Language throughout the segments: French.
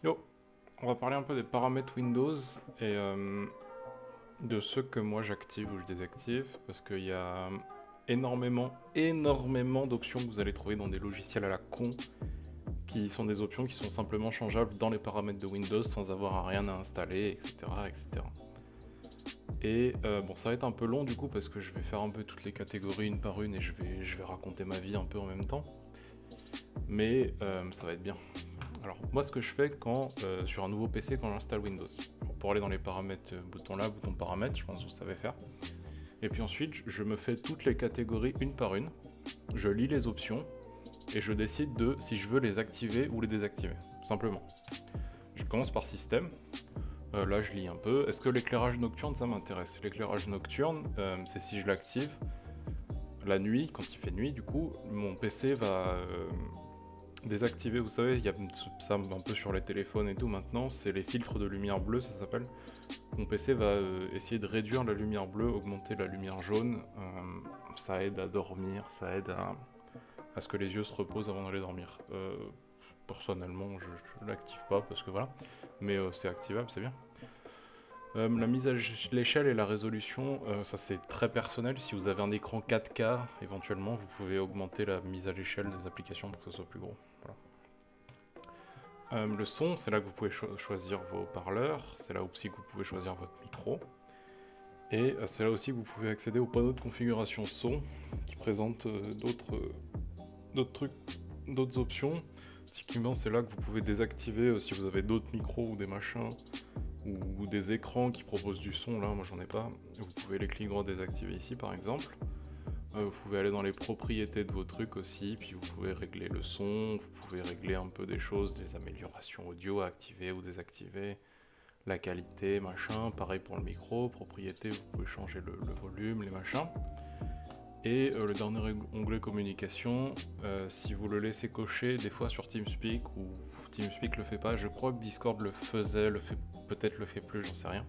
Yo, on va parler un peu des paramètres Windows et de ceux que moi j'active ou je désactive parce qu'il y a énormément d'options que vous allez trouver dans des logiciels à la con qui sont des options qui sont simplement changeables dans les paramètres de Windows sans avoir à rien à installer, etc. etc. Et bon, ça va être un peu long du coup parce que je vais faire un peu toutes les catégories une par une et je vais raconter ma vie un peu en même temps. Mais ça va être bien. Alors moi ce que je fais quand sur un nouveau PC quand j'installe Windows, alors, pour aller dans les paramètres, bouton là, bouton paramètres, je pense que vous savez faire. Et puis ensuite je me fais toutes les catégories une par une, je lis les options et je décide de si je veux les activer ou les désactiver, simplement. Je commence par système, là je lis un peu, est-ce que l'éclairage nocturne ça m'intéresse? L'éclairage nocturne c'est si je l'active la nuit, quand il fait nuit du coup, mon PC va désactiver, vous savez, il y a ça un peu sur les téléphones et tout maintenant, c'est les filtres de lumière bleue, ça s'appelle. Mon PC va essayer de réduire la lumière bleue, augmenter la lumière jaune. Ça aide à dormir, ça aide à ce que les yeux se reposent avant d'aller dormir. Personnellement, je l'active pas parce que voilà, mais c'est activable, c'est bien. La mise à l'échelle et la résolution, ça c'est très personnel. Si vous avez un écran 4K, éventuellement, vous pouvez augmenter la mise à l'échelle des applications pour que ce soit plus gros. Voilà. Le son, c'est là que vous pouvez choisir vos parleurs, c'est là aussi que vous pouvez choisir votre micro. Et c'est là aussi que vous pouvez accéder au panneau de configuration son qui présente d'autres trucs, d'autres options. Typiquement, c'est là que vous pouvez désactiver si vous avez d'autres micros ou des machins ou des écrans qui proposent du son. Là, moi j'en ai pas. Vous pouvez les clics droit désactiver ici par exemple. Vous pouvez aller dans les propriétés de vos trucs aussi, puis vous pouvez régler le son, vous pouvez régler un peu des choses, des améliorations audio à activer ou désactiver, la qualité, machin, pareil pour le micro, propriété, vous pouvez changer le volume, les machins. Et le dernier onglet communication, si vous le laissez cocher, des fois sur TeamSpeak, ou TeamSpeak le fait pas, je crois que Discord le faisait, peut-être le fait plus, j'en sais rien,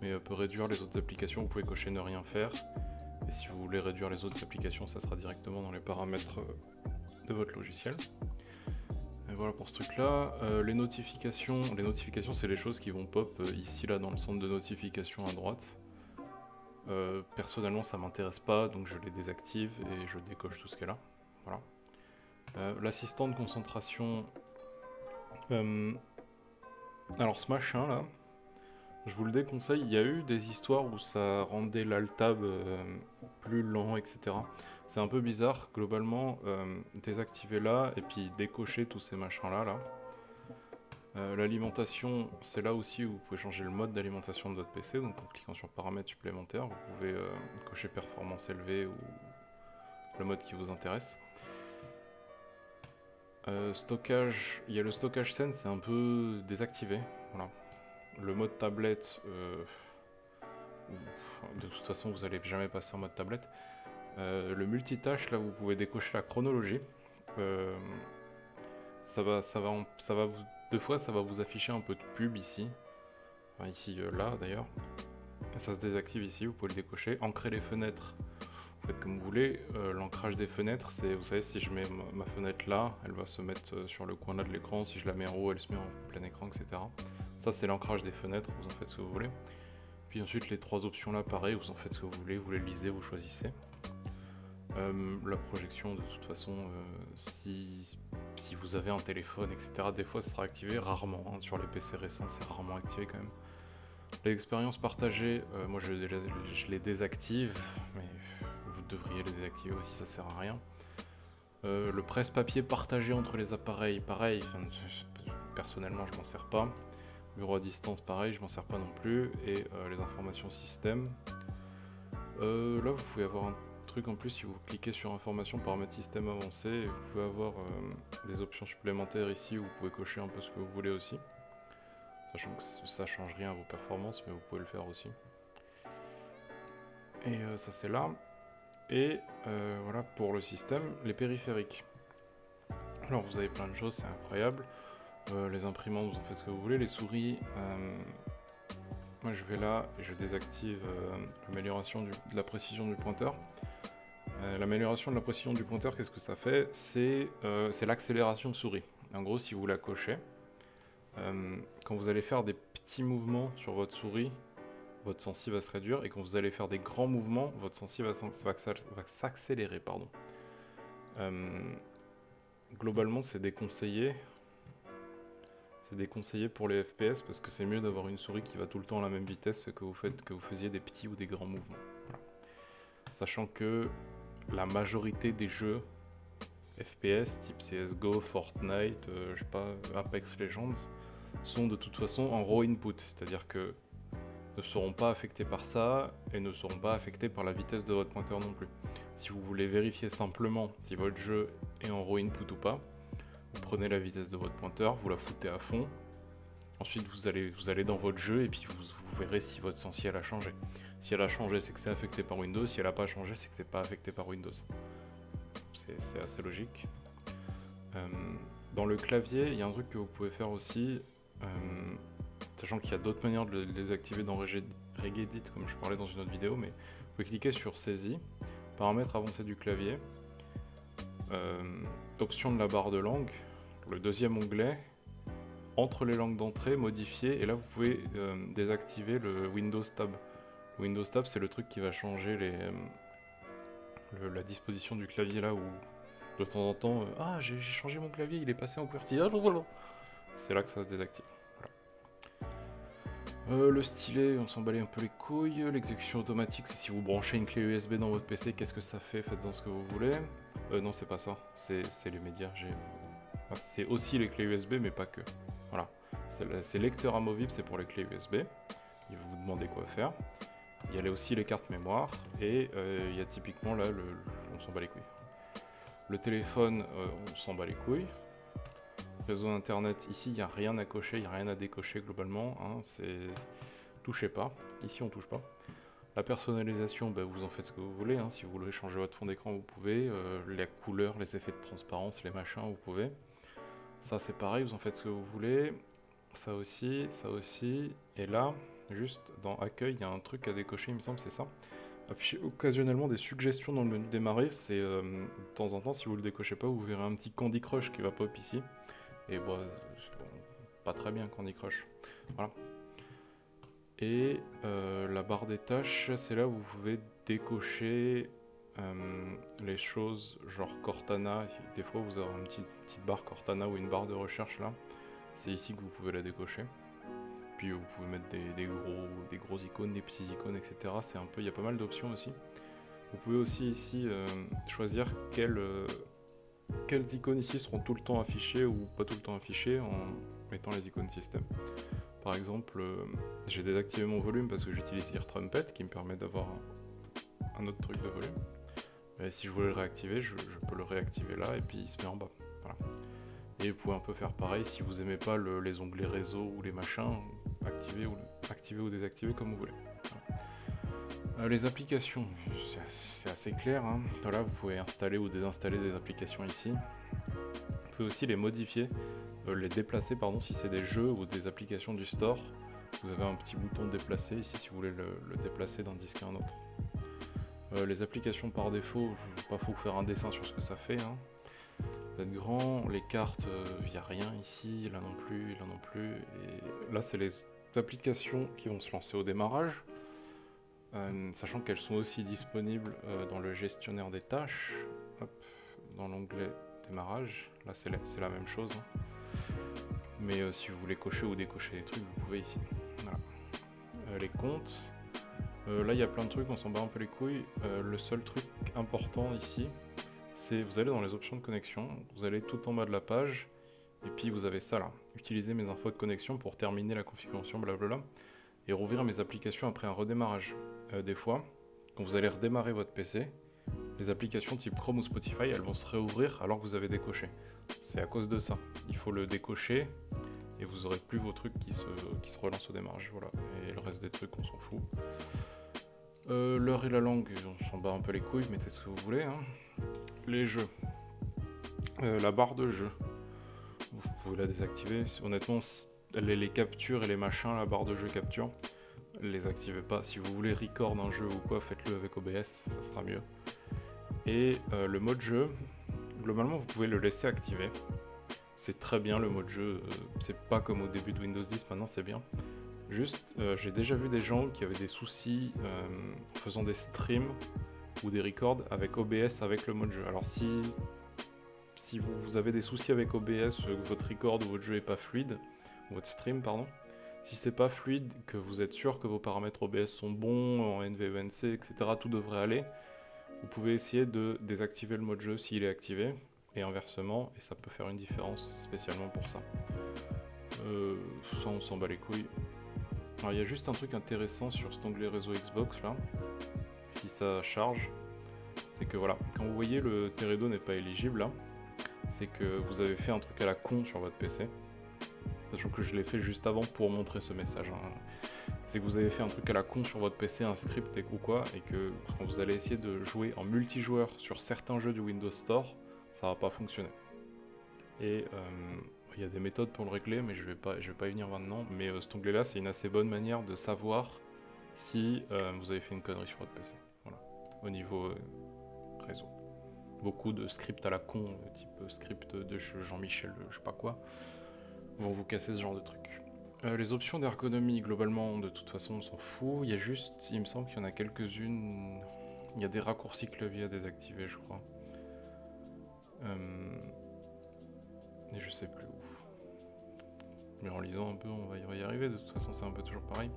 mais peut réduire les autres applications, vous pouvez cocher ne rien faire. Et si vous voulez réduire les autres applications, ça sera directement dans les paramètres de votre logiciel. Et voilà pour ce truc là. Les notifications c'est les choses qui vont pop ici là dans le centre de notification à droite. Personnellement ça m'intéresse pas donc je les désactive et je décoche tout ce qui est là. Voilà. L'assistant de concentration. Alors ce machin là, je vous le déconseille, il y a eu des histoires où ça rendait l'altab plus lent, etc. C'est un peu bizarre, globalement, désactiver là et puis décocher tous ces machins là. L'alimentation, c'est là aussi où vous pouvez changer le mode d'alimentation de votre PC, donc en cliquant sur paramètres supplémentaires, vous pouvez cocher performance élevée ou le mode qui vous intéresse. Stockage, il y a le stockage scène, c'est un peu désactivé, voilà. Le mode tablette, de toute façon vous n'allez jamais passer en mode tablette. Le multitâche, là vous pouvez décocher la chronologie. Deux fois ça va vous afficher un peu de pub ici. Enfin, ici, là d'ailleurs. Et ça se désactive ici, vous pouvez le décocher. Ancrer les fenêtres, vous faites comme vous voulez. L'ancrage des fenêtres, c'est, vous savez, si je mets ma fenêtre là, elle va se mettre sur le coin là de l'écran. Si je la mets en haut, elle se met en plein écran, etc. Ça c'est l'ancrage des fenêtres, vous en faites ce que vous voulez. Puis ensuite les trois options là, pareil, vous en faites ce que vous les lisez, vous choisissez. La projection, de toute façon, si vous avez un téléphone, etc., des fois ce sera activé, rarement, hein, sur les PC récents c'est rarement activé quand même. L'expérience partagée, moi je les désactive, mais vous devriez les désactiver aussi, ça sert à rien. Le presse-papier partagé entre les appareils, pareil, personnellement je m'en sers pas. Bureau à distance, pareil, je m'en sers pas non plus. Et les informations système. Là vous pouvez avoir un truc en plus si vous cliquez sur informations paramètres système avancé, vous pouvez avoir des options supplémentaires ici où vous pouvez cocher un peu ce que vous voulez aussi. Sachant que ça change rien à vos performances, mais vous pouvez le faire aussi. Et ça c'est là. Et voilà pour le système, les périphériques. Alors vous avez plein de choses, c'est incroyable. Les imprimantes, vous en faites ce que vous voulez. Les souris, moi je vais là et je désactive l'amélioration de la précision du pointeur. L'amélioration de la précision du pointeur, qu'est-ce que ça fait? C'est l'accélération de souris. En gros, si vous la cochez, Quand vous allez faire des petits mouvements sur votre souris, votre sensi va se réduire, et quand vous allez faire des grands mouvements, votre sensi va s'accélérer, pardon. Globalement, c'est déconseillé. C'est déconseillé pour les FPS parce que c'est mieux d'avoir une souris qui va tout le temps à la même vitesse que vous faisiez des petits ou des grands mouvements. Voilà. Sachant que la majorité des jeux FPS type CSGO, Fortnite, je sais pas, Apex Legends sont de toute façon en raw input, c'est-à-dire que ne seront pas affectés par ça et ne seront pas affectés par la vitesse de votre pointeur non plus. Si vous voulez vérifier simplement si votre jeu est en raw input ou pas, vous prenez la vitesse de votre pointeur, vous la foutez à fond, ensuite vous allez dans votre jeu et puis vous verrez si votre sensi a changé. Si elle a changé, c'est que c'est affecté par Windows, si elle n'a pas changé, c'est que c'est pas affecté par Windows. C'est assez logique. Dans le clavier, il y a un truc que vous pouvez faire aussi, sachant qu'il y a d'autres manières de le désactiver dans Regedit, comme je parlais dans une autre vidéo, mais vous pouvez cliquer sur Saisie, paramètres avancés du clavier, option de la barre de langue, le deuxième onglet, entre les langues d'entrée, modifier, et là vous pouvez désactiver le Windows Tab. Le Windows Tab, c'est le truc qui va changer la disposition du clavier là où de temps en temps, ah j'ai changé mon clavier, il est passé en QWERTY, c'est là que ça se désactive. Voilà. Le stylet, on s'en balait un peu les couilles. L'exécution automatique, c'est si vous branchez une clé USB dans votre PC, qu'est-ce que ça fait? Faites-en ce que vous voulez. Non, c'est pas ça, c'est les médias. C'est aussi les clés USB, mais pas que. Voilà, c'est lecteur amovible, c'est pour les clés USB. Il va vous demander quoi faire. Il y a aussi les cartes mémoire, et il y a typiquement là, on s'en bat les couilles. Le téléphone, on s'en bat les couilles. Réseau internet, ici il n'y a rien à cocher, il n'y a rien à décocher globalement, hein, touchez pas, ici on touche pas. La personnalisation, bah, vous en faites ce que vous voulez, hein. Si vous voulez changer votre fond d'écran vous pouvez, les couleurs, les effets de transparence, les machins vous pouvez. Ça c'est pareil, vous en faites ce que vous voulez, ça aussi, et là, juste dans accueil, il y a un truc à décocher, il me semble, c'est ça. Afficher occasionnellement des suggestions dans le menu démarrer, c'est de temps en temps, si vous le décochez pas, vous verrez un petit Candy Crush qui va pop ici. Et bon, pas très bien Candy Crush. Voilà. Et la barre des tâches, c'est là où vous pouvez décocher les choses genre Cortana. Des fois vous avez une petite barre Cortana ou une barre de recherche là. C'est ici que vous pouvez la décocher. Puis vous pouvez mettre des gros icônes, des petits icônes, etc. C'est un peu, il y a pas mal d'options aussi. Vous pouvez aussi ici choisir quelles icônes ici seront tout le temps affichées ou pas tout le temps affichées en mettant les icônes système. Par exemple, j'ai désactivé mon volume parce que j'utilise Ear Trumpet qui me permet d'avoir un autre truc de volume. Mais si je voulais le réactiver, je peux le réactiver là et puis il se met en bas. Voilà. Et vous pouvez un peu faire pareil si vous aimez pas les onglets réseau ou les machins, activer ou désactiver comme vous voulez. Voilà. Les applications, c'est assez clair, hein. Voilà, vous pouvez installer ou désinstaller des applications ici. Vous pouvez aussi les modifier, les déplacer pardon, si c'est des jeux ou des applications du store. Vous avez un petit bouton déplacer ici si vous voulez le déplacer d'un disque à un autre. Les applications par défaut, je ne vais pas vous faire un dessin sur ce que ça fait, hein. Vous êtes grand, les cartes, il n'y a rien ici, là non plus, là non plus. Et là, c'est les applications qui vont se lancer au démarrage, sachant qu'elles sont aussi disponibles dans le gestionnaire des tâches. Hop, dans l'onglet démarrage, là c'est la même chose. Hein. Mais si vous voulez cocher ou décocher des trucs, vous pouvez ici. Voilà. Les comptes, là il y a plein de trucs, on s'en bat un peu les couilles. Le seul truc important ici, c'est vous allez dans les options de connexion, vous allez tout en bas de la page, et puis vous avez ça là, utiliser mes infos de connexion pour terminer la configuration blablabla, et rouvrir mes applications après un redémarrage. Des fois, quand vous allez redémarrer votre PC, les applications type Chrome ou Spotify, elles vont se réouvrir alors que vous avez décoché. C'est à cause de ça, il faut le décocher, et vous aurez plus vos trucs qui se relancent au démarrage, voilà, et le reste des trucs on s'en fout. L'heure et la langue, on s'en bat un peu les couilles, mettez ce que vous voulez, hein. Les jeux, la barre de jeu, vous pouvez la désactiver. Honnêtement, les captures et les machins, la barre de jeu capture, les activez pas. Si vous voulez record un jeu ou quoi, faites-le avec OBS, ça sera mieux. Et le mode jeu, globalement, vous pouvez le laisser activer. c'est très bien le mode jeu, c'est pas comme au début de Windows 10, maintenant c'est bien. Juste, j'ai déjà vu des gens qui avaient des soucis en faisant des streams ou des records avec OBS avec le mode jeu. Alors si vous avez des soucis avec OBS, que votre record ou votre jeu est pas fluide, ou votre stream pardon, si c'est pas fluide, que vous êtes sûr que vos paramètres OBS sont bons, en NVENC, etc., tout devrait aller, vous pouvez essayer de désactiver le mode jeu s'il est activé, et inversement, et ça peut faire une différence spécialement pour ça. Ça on s'en bat les couilles. Alors il y a juste un truc intéressant sur cet onglet réseau Xbox là, si ça charge, c'est que voilà, quand vous voyez le Teredo n'est pas éligible là, c'est que vous avez fait un truc à la con sur votre PC. Sachant que je l'ai fait juste avant pour montrer ce message. Hein. C'est que vous avez fait un truc à la con sur votre PC, un script ou quoi, et que quand vous allez essayer de jouer en multijoueur sur certains jeux du Windows Store, ça va pas fonctionner. Et il y a des méthodes pour le régler, mais je vais pas y venir maintenant. Mais cet onglet-là, c'est une assez bonne manière de savoir si vous avez fait une connerie sur votre PC. Voilà, au niveau réseau. Beaucoup de scripts à la con, type script de Jean-Michel, je sais pas quoi, vont vous casser ce genre de truc. Les options d'ergonomie, globalement, de toute façon, on s'en fout. Il y a juste, il me semble qu'il y en a quelques-unes. Il y a des raccourcis clavier à désactiver, je crois. Et je sais plus où. Mais en lisant un peu, on va y arriver. De toute façon, c'est un peu toujours pareil.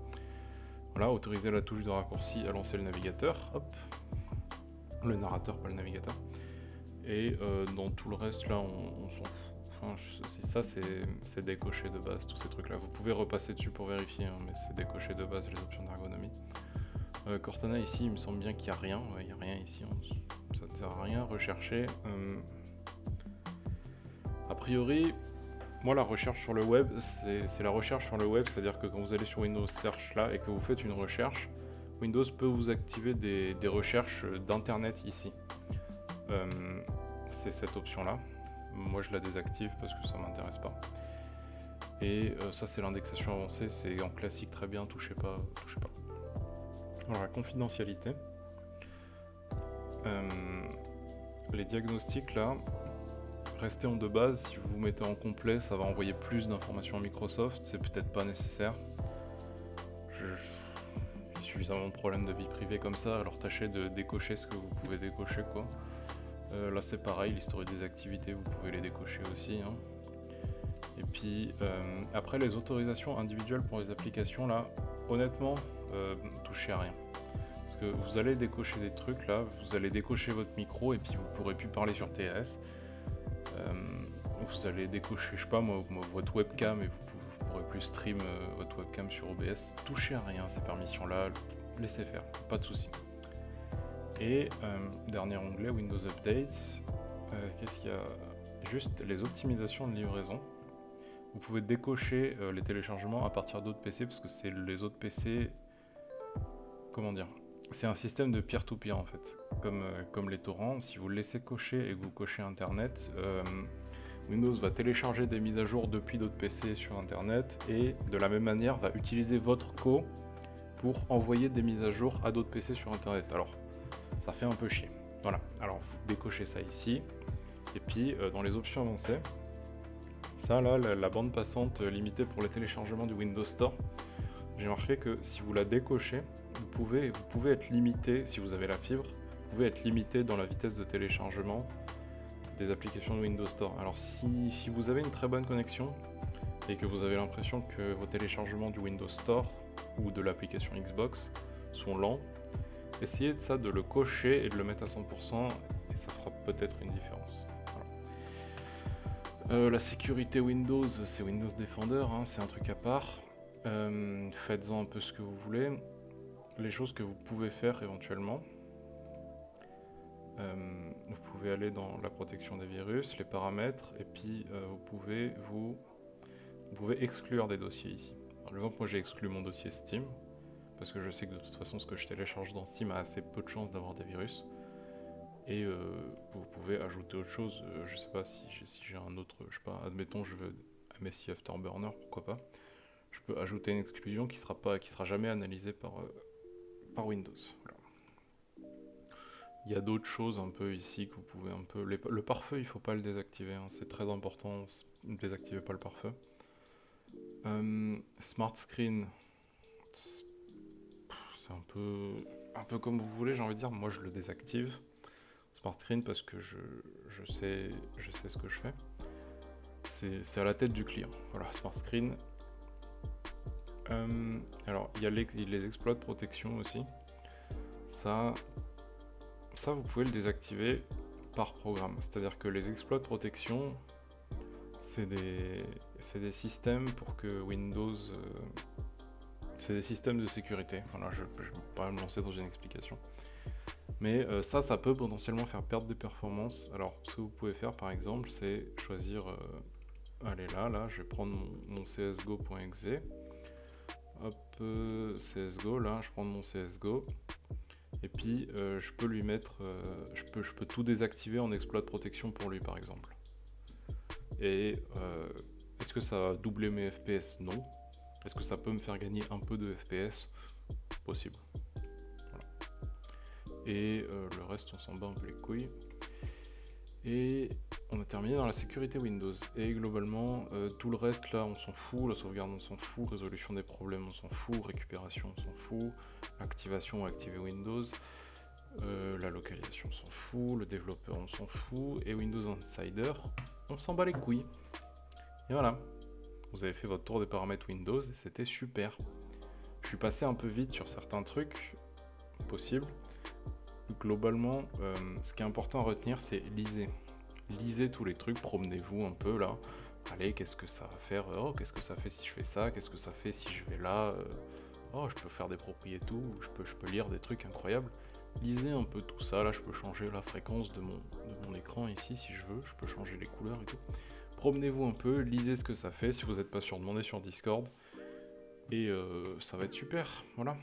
Voilà, autoriser la touche de raccourci à lancer le navigateur. Hop. Le narrateur, pas le navigateur. Et dans tout le reste, là, on s'en fout. Enfin, ça, c'est décoché de base, tous ces trucs-là. Vous pouvez repasser dessus pour vérifier, hein, mais c'est décoché de base, les options d'ergonomie. Cortana, ici, il me semble bien qu'il n'y a rien. Ouais, il n'y a rien ici, ça ne sert à rien. Rechercher. A priori, moi, la recherche sur le web, c'est la recherche sur le web, c'est-à-dire que quand vous allez sur Windows Search, là, et que vous faites une recherche, Windows peut vous activer des recherches d'Internet ici. C'est cette option-là. Moi je la désactive parce que ça m'intéresse pas. Et ça c'est l'indexation avancée, c'est en classique très bien, touchez pas. Alors la confidentialité. Les diagnostics là, restez en de base, si vous vous mettez en complet ça va envoyer plus d'informations à Microsoft, c'est peut-être pas nécessaire. J'ai suffisamment de problèmes de vie privée comme ça, alors tâchez de décocher ce que vous pouvez décocher quoi. Là c'est pareil, l'historique des activités vous pouvez les décocher aussi. Hein. Et puis après les autorisations individuelles pour les applications là, honnêtement, touchez à rien. Parce que vous allez décocher des trucs là, vous allez décocher votre micro et puis vous pourrez plus parler sur TS. Vous allez décocher, je sais pas moi, votre webcam et vous pourrez plus stream votre webcam sur OBS. Touchez à rien ces permissions là, laissez faire, pas de soucis. Et dernier onglet, Windows Update, qu'est-ce qu'il y a? Juste les optimisations de livraison. Vous pouvez décocher les téléchargements à partir d'autres PC, parce que c'est les autres PC... Comment dire? C'est un système de peer-to-peer en fait, comme les torrents. Si vous le laissez cocher et que vous cochez Internet, Windows va télécharger des mises à jour depuis d'autres PC sur Internet, et de la même manière va utiliser votre co pour envoyer des mises à jour à d'autres PC sur Internet. Alors, ça fait un peu chier. Voilà, alors vous décochez ça ici, et puis dans les options avancées, ça là, la bande passante limitée pour le téléchargement du Windows Store, j'ai remarqué que si vous la décochez, vous pouvez être limité, si vous avez la fibre, vous pouvez être limité dans la vitesse de téléchargement des applications de Windows Store. Alors si vous avez une très bonne connexion, et que vous avez l'impression que vos téléchargements du Windows Store, ou de l'application Xbox, sont lents, essayez de le cocher et de le mettre à 100%, et ça fera peut-être une différence. Voilà. La sécurité Windows, c'est Windows Defender, hein, c'est un truc à part. Faites-en un peu ce que vous voulez. Les choses que vous pouvez faire éventuellement. Vous pouvez aller dans la protection des virus, les paramètres, et puis vous pouvez exclure des dossiers ici. Par exemple, moi j'ai exclu mon dossier Steam, parce que je sais que de toute façon ce que je télécharge dans Steam a assez peu de chances d'avoir des virus. Et vous pouvez ajouter autre chose, je sais pas si j'ai un autre, je sais pas, admettons je veux MSI Afterburner, pourquoi pas. Je peux ajouter une exclusion qui sera jamais analysée par Windows. Voilà. Il y a d'autres choses un peu ici que vous pouvez un peu... Le pare-feu, il faut pas le désactiver, hein, c'est très important, ne désactivez pas le pare-feu. Smart Screen, c'est un peu comme vous voulez, j'ai envie de dire. Moi, je le désactive, Smart Screen, parce que je sais ce que je fais. C'est à la tête du client. Voilà, Smart Screen. Alors, il y a les exploits de protection aussi. Ça, vous pouvez le désactiver par programme. C'est-à-dire que les exploits de protection, c'est des systèmes pour que Windows... c'est des systèmes de sécurité. Voilà, je ne vais pas me lancer dans une explication. Mais ça peut potentiellement faire perdre des performances. Alors, ce que vous pouvez faire, par exemple, c'est choisir... allez, là, je vais prendre mon csgo.exe. Hop, CSGO, là, je prends mon CSGO. Et puis, je peux lui mettre... je peux tout désactiver en exploit de protection pour lui, par exemple. Et est-ce que ça va doubler mes FPS? Non. Est-ce que ça peut me faire gagner un peu de FPS? Possible. Voilà. Et le reste, on s'en bat un peu les couilles. Et on a terminé dans la sécurité Windows. Et globalement, tout le reste, là, on s'en fout. La sauvegarde, on s'en fout. Résolution des problèmes, on s'en fout. Récupération, on s'en fout. Activation, activer Windows. La localisation, on s'en fout. Le développeur, on s'en fout. Et Windows Insider, on s'en bat les couilles. Et voilà. Vous avez fait votre tour des paramètres Windows et c'était super. Je suis passé un peu vite sur certains trucs possibles. Globalement, ce qui est important à retenir, c'est lisez. Lisez tous les trucs, promenez-vous un peu là. Allez, qu'est-ce que ça va faire? Oh, qu'est-ce que ça fait si je fais ça? Qu'est-ce que ça fait si je vais là? Oh, je peux faire des propriétés, je peux lire des trucs incroyables. Lisez un peu tout ça. Là, je peux changer la fréquence de mon écran ici si je veux. Je peux changer les couleurs et tout. Promenez-vous un peu, lisez ce que ça fait. Si vous n'êtes pas sûr, demandez sur Discord. Et ça va être super, voilà.